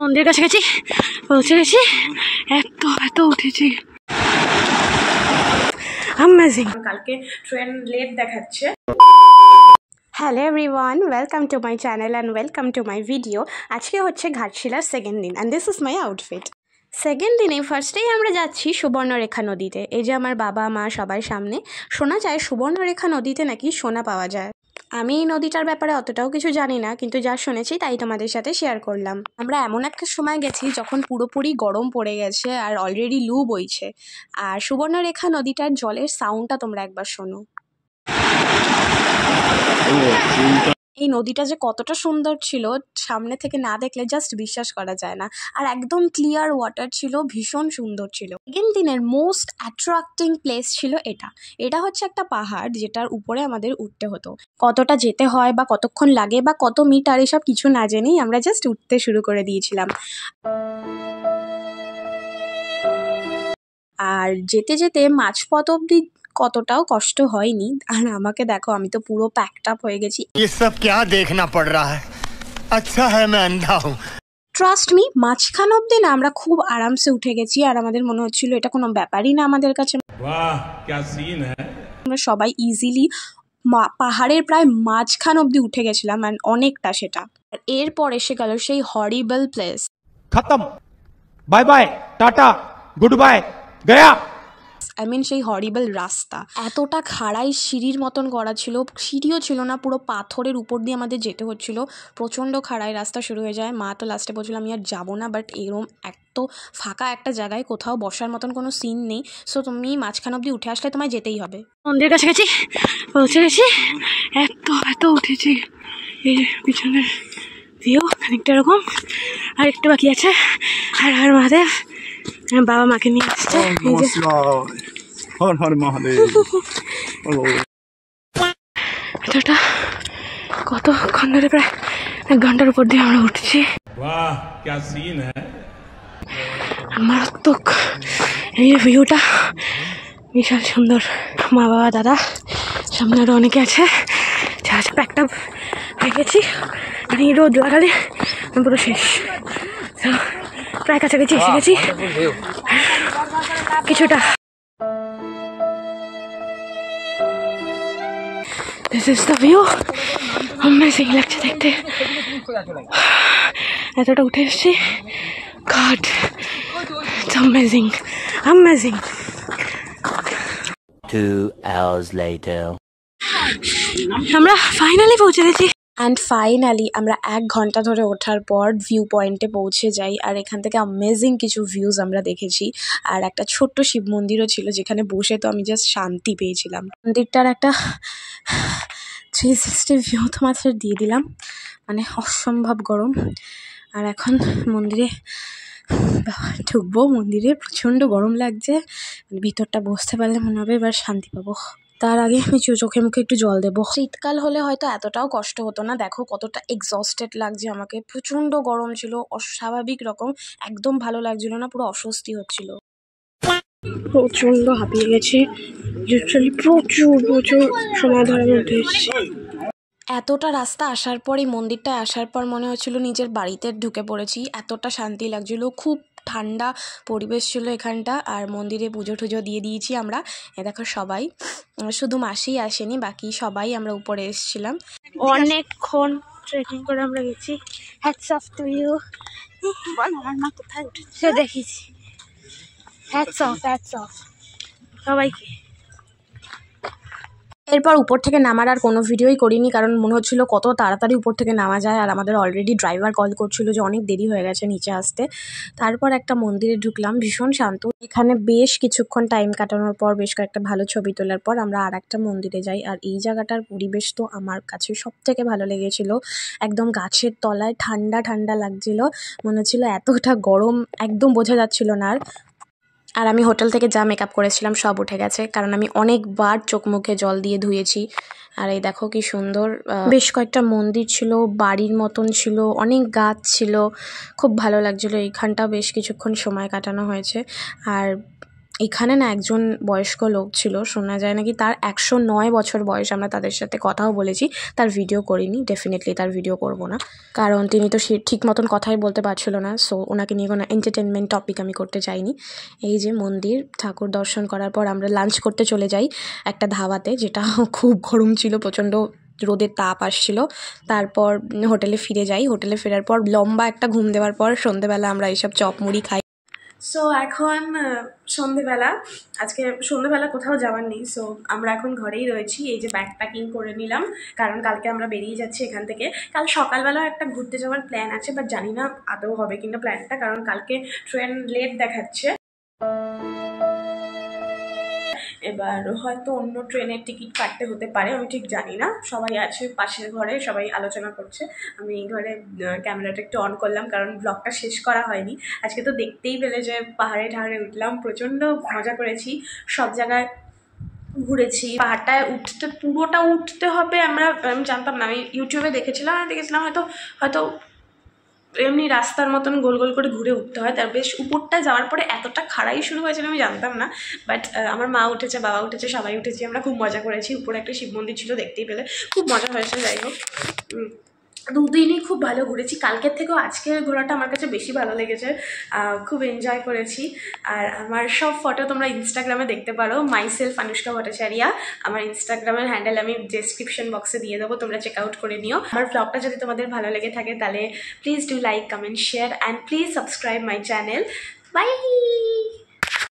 মন্দিরের কাছে গেছি, পৌঁছে গেছি। এত এত উঠেছি, অ্যামেজিং। কালকে ট্রেন লেট দেখাচ্ছে। Hello everyone, welcome to my channel and welcome to my video. আজকে হচ্ছে ঘাটশিলার সেকেন্ড দিন and this is my outfit. Second দিনে ফার্স্টেই আমরা যাচ্ছি সুবর্ণরেখা নদীতে। এই যে আমার বাবা মা সবাই সামনে। শোনা যায় সুবর্ণরেখা নদীতে নাকি সোনা পাওয়া যায়। আমি এই নদীটার ব্যাপারে অতটাও কিছু জানি না, কিন্তু যা শুনেছি তাই তোমাদের সাথে শেয়ার করলাম। আমরা এমন একটা সময় গেছি যখন পুরোপুরি গরম পড়ে গেছে আর অলরেডি লু বইছে। আর সুবর্ণরেখা নদীটার জলের সাউন্ডটা তোমরা একবার শোনো। এই নদীটা যে কতটা সুন্দর ছিল সামনে থেকে না দেখলে জাস্ট বিশ্বাস করা যায় না। আর একদম ক্লিয়ার ওয়াটার ছিল, ভীষণ সুন্দর ছিল। সেকেন্ড দিনের মোস্ট অ্যাট্রাক্টিং প্লেস ছিল এটা হচ্ছে একটা পাহাড় যেটার উপরে আমাদের উঠতে হতো। কতটা যেতে হয় বা কতক্ষণ লাগে বা কত মিটার এসব কিছু না জেনেই আমরা জাস্ট উঠতে শুরু করে দিয়েছিলাম। আর যেতে যেতে মাঝপথ অব্দি কতটাও কষ্ট হয়নি। আর আমাকে দেখো, আমি তো পুরো প্যাকড আপ হয়ে গেছি। ট্রাস্ট মি, মাঝখান অব্দি না আমরা খুব আরামসে উঠে গেছি আর আমাদের মনে হচ্ছিল এটা কোনো ব্যাপারই না আমাদের কাছে। আমরা সবাই ইজিলি পাহাড়ের প্রায় মাঝখান অব্দি উঠে গেছিলাম অ্যান্ড অনেকটা সেটা। আর এরপর এসে গেল সেই হরিবল প্লেস। খতম, bye bye, tata, good bye, Gaya. সেই হরিবল রাস্তা এতটা খাড়াই সিঁড়ির মতন করা ছিল, সিঁড়িও ছিল না, পুরো পাথরের উপর দিয়ে আমাদের যেতে হচ্ছিল। প্রচণ্ড খাড়াই রাস্তা শুরু হয়ে যায়। মা তো লাস্টে বলছিল আমি আর যাবো না, বাট এরম এত ফাঁকা একটা জায়গায় কোথাও বসার মতন কোনো সিন নেই, সো তুমি মাঝখান অব্দি উঠে আসলে তোমায় যেতেই হবে। মন্দিরের কাছে গেছি, পৌঁছে গেছি। এত এত উঠেছি। এই যে পিছনের ভিউ খানিকটা এরকম, আর একটু বাকি আছে। আর হর মহাদেব, বাবা মাকে নিয়ে আসছে। এটা কতক্ষণ ধরে, প্রায় 1 ঘন্টার উপর দিয়ে আমরা উঠছি। মারাত্মক এই ভিউটা, বিশাল সুন্দর। মা বাবা দাদা সামনে আরো অনেকে আছে। প্যাকড আপ হয়ে গেছি। আর এই রোদ লাগালে পুরো শেষ। প্রায় কাছাকাছি এসে গেছি কিছুটা। This is the view. Amazing লাগছে দেখতে। এতটা উঠে এসেছি, god it's amazing, amazing. 2 hours later. আমরা ফাইনালি পৌঁছে গেছি। অ্যান্ড ফাইনালি আমরা 1 ঘন্টা ধরে ওঠার পর ভিউ পয়েন্টে পৌঁছে যাই। আর এখান থেকে অ্যামেজিং কিছু ভিউজ আমরা দেখেছি। আর একটা ছোট্ট শিব মন্দিরও ছিল যেখানে বসে তো আমি জাস্ট শান্তি পেয়েছিলাম। মন্দিরটার একটা 360 ভিউ তোমাদের দিয়ে দিলাম। মানে অসম্ভব গরম। আর এখন মন্দিরে ঢুকবো। মন্দিরে প্রচণ্ড গরম লাগছে, ভিতরটা বসতে পারলে মনে হবে এবার শান্তি পাবো। তার আগে আমি চোখে মুখে একটু জল দেবো। শীতকাল হলে হয়তো এতটাও কষ্ট হতো না। দেখো কতটা এক্সস্টেড লাগছে আমাকে, প্রচণ্ড গরম ছিল, অস্বাভাবিক রকম, একদম ভালো লাগছিল না, পুরো অস্বস্তি হচ্ছিল। প্রচণ্ড হাঁপিয়ে গেছি, লিটারালি প্রচুর সময় ধরে আমি উঠে এসেছি। এতটা রাস্তা আসার পর, এই মন্দিরটায় আসার পর মনে হচ্ছিল নিজের বাড়িতে ঢুকে পড়েছি। এতটা শান্তি লাগছিল, খুব ঠান্ডা পরিবেশ ছিল এখানটা। আর মন্দিরে পুজো টুজো দিয়ে দিয়েছি আমরা। দেখো সবাই, শুধু মাসি আসেনি, বাকি সবাই আমরা উপরে এসেছিলাম। অনেকক্ষণ ট্রেকিং করে আমরা গেছি। Hats off to you. কোথায় উঠেছি দেখেছি। হ্যাটস অফ সবাইকে। এরপর উপর থেকে নামার আর কোনো ভিডিওই করিনি, কারণ মনে হচ্ছিলো কত তাড়াতাড়ি উপর থেকে নামা যায়। আর আমাদের অলরেডি ড্রাইভার কল করছিল যে অনেক দেরি হয়ে গেছে নিচে আসতে। তারপর একটা মন্দিরে ঢুকলাম, ভীষণ শান্ত। এখানে বেশ কিছুক্ষণ টাইম কাটানোর পর, বেশ কয়েকটা ভালো ছবি তোলার পর আমরা আর একটা মন্দিরে যাই। আর এই জায়গাটার পরিবেশ তো আমার কাছে সব থেকে ভালো লেগেছিল। একদম গাছের তলায় ঠান্ডা ঠান্ডা লাগছিল, মনে হচ্ছিলো এতটা গরম একদম বোঝা যাচ্ছিল না। আর আমি হোটেল থেকে যা মেকআপ করেছিলাম সব উঠে গেছে, কারণ আমি অনেকবার চোখ মুখে জল দিয়ে ধুয়েছি। আর এই দেখো কি সুন্দর, বেশ কয়েকটা মন্দির ছিল, বাড়ির মতন ছিল, অনেক গাছ ছিল, খুব ভালো লাগছিলো। এইখানটা বেশ কিছুক্ষণ সময় কাটানো হয়েছে। আর এখানে না একজন বয়স্ক লোক ছিল, শোনা যায় নাকি তার 109 বছর বয়স। আমরা তাদের সাথে কথাও বলেছি, তার ভিডিও করিনি, ডেফিনেটলি তার ভিডিও করব না, কারণ তিনি তো সে ঠিক মতন কথাই বলতে পারছিল না। সো ওনাকে নিয়ে কোনো এন্টারটেনমেন্ট টপিক আমি করতে চাইনি। এই যে মন্দির, ঠাকুর দর্শন করার পর আমরা লাঞ্চ করতে চলে যাই একটা ধাবাতে, যেটা খুব গরম ছিল, প্রচণ্ড রোদের তাপ আসছিল। তারপর হোটেলে ফিরে যাই। হোটেলে ফেরার পর লম্বা একটা ঘুম দেওয়ার পর সন্ধেবেলা আমরা এইসব চপ মুড়ি খাই। সো এখন সন্ধেবেলা, আজকে সন্ধেবেলা কোথাও যাওয়ার নেই। সো আমরা এখন ঘরেই রয়েছি। এই যে ব্যাগ প্যাকিং করে নিলাম, কারণ কালকে আমরা বেরিয়ে যাচ্ছি এখান থেকে। কাল সকালবেলাও একটা ঘুরতে যাওয়ার প্ল্যান আছে, বাট জানি না আদৌ হবে কিনা প্ল্যানটা, কারণ কালকে ট্রেন লেট দেখাচ্ছে। এবার হয়তো অন্য ট্রেনের টিকিট কাটতে হতে পারে, আমি ঠিক জানি না। সবাই আছে পাশের ঘরে, সবাই আলোচনা করছে। আমি এই ঘরে ক্যামেরাটা একটু অন করলাম, কারণ ব্লগটা শেষ করা হয়নি। আজকে তো দেখতেই পেলে যে পাহাড়ে ঠাহাড়ে উঠলাম, প্রচণ্ড মজা করেছি, সব জায়গায় ঘুরেছি। পাহাড়টায় উঠতে, পুরোটা উঠতে হবে আমি জানতাম না। আমি ইউটিউবে দেখেছিলাম হয়তো হয়তো এমনি রাস্তার মতন গোল গোল করে ঘুরে উঠতে হয়। তার বেশ উপরটা যাওয়ার পরে এতটা খাড়াই শুরু হয়েছিল আমি জানতাম না। বাট আমার মা উঠেছে, বাবা উঠেছে, সবাই উঠেছি, আমরা খুব মজা করেছি। উপরে একটা শিব মন্দির ছিল, দেখতেই পেলে, খুব মজা হয়েছে। যাই হোক, দুদিনই খুব ভালো ঘুরেছি। কালকের থেকেও আজকের ঘোরাটা আমার কাছে বেশি ভালো লেগেছে, খুব এনজয় করেছি। আর আমার সব ফটো তোমরা ইনস্টাগ্রামে দেখতে পারো, মাইসেলফ অনুষ্কা ভট্টাচার্য। আমার ইনস্টাগ্রামের হ্যান্ডেল আমি ডেসক্রিপশন বক্সে দিয়ে দেবো, তোমরা চেক আউট করে নিও। আমার ব্লগটা যদি তোমাদের ভালো লেগে থাকে তাহলে please do like, comment, share and please subscribe my channel. By.